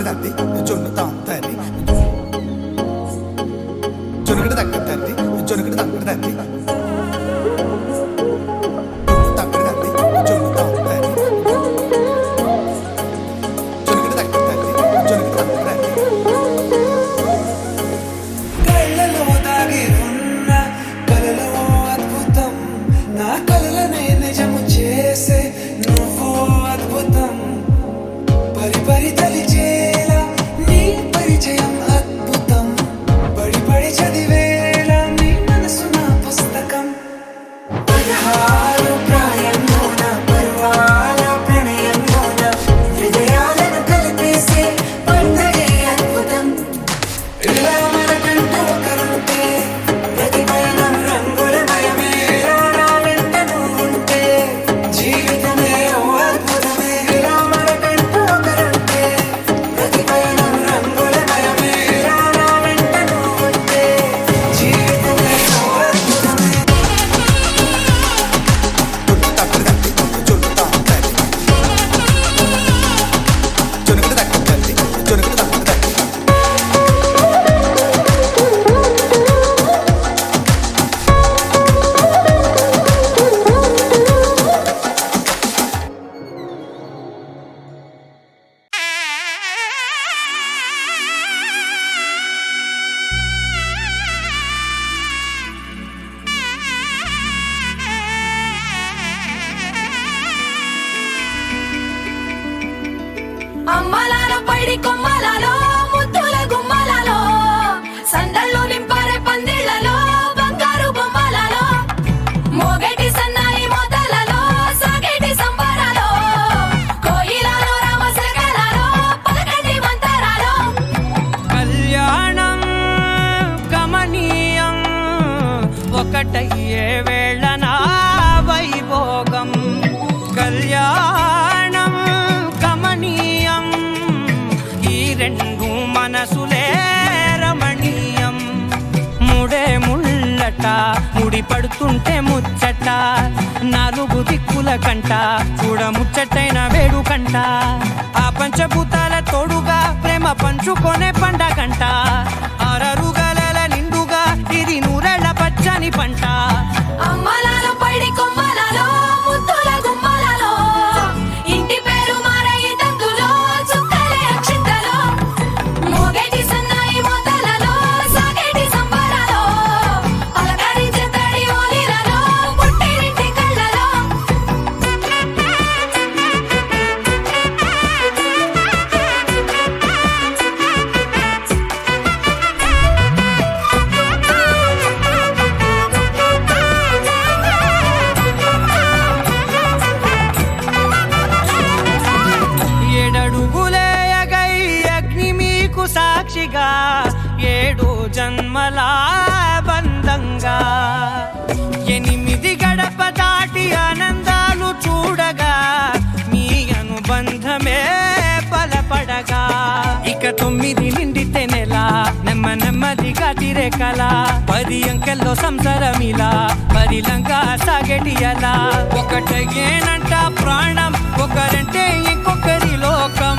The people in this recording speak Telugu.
తద్ది జొన్ను తాంతది జొనుగడ తగ్గతది జొనుగడ తగ్గతది అమ్మలాలో పైడి కొమ్మలాలో ముద్దుల గుమ్మలాలో సందళ్ళు నింపారే పందిళ్లలో బంగారు బొమ్మలాలో మోగేటి సన్నాయి మోతలలో సాగేటి సంబరాలో కోయిలలో రామశకలాలో పలకటి మంతరాలో కళ్యాణం గమనీయం ఒకటయ్యే వేళనా వైభోగం కళ్యాణం గమనీయం ఈ రెండు మనసులే రమణీయం ముడే ముళ్ళట ముడి పడుతుంటే ముచ్చట నాలుగు దిక్కుల కంట చూడ ముచ్చటైన వేడుకంట ఆ పంచభూతాల తోడుగా ప్రేమ పంచుకొనే పండగంట ఆరరుగల నిండుగా ఇది నూరెళ్ళ పచ్చని పంట అమ్మలాలో పైడి కొమ్మలాలో ముద్దుల గుమ్మలాలో ఇంటి పేరు మారయి తందులో చుక్కలే అక్షింతలో మోగేటి సన్నాయి మోతలలో సాగేటి సంబరాలో అలకరించే తడి ఓలిలలో పుట్టినింటి కళ్ళలో ఏడడుగులేయగై అగ్ని మీకు సాక్షిగా ఏడు జన్మల బంధంగా ఎనిమిది గడప దాటి ఆనందాలు చూడగా మీ అనుబంధమే బలపడగా ఇక 9 నిండితే నెల నెమ్మదిగా తిరేకల 10 అంకెల్లో సంసారమిలా పరిలంగా సాగేటి అలా ఒకటేనంట ప్రాణం ఒకరంటే ఇంకొకరి లోకం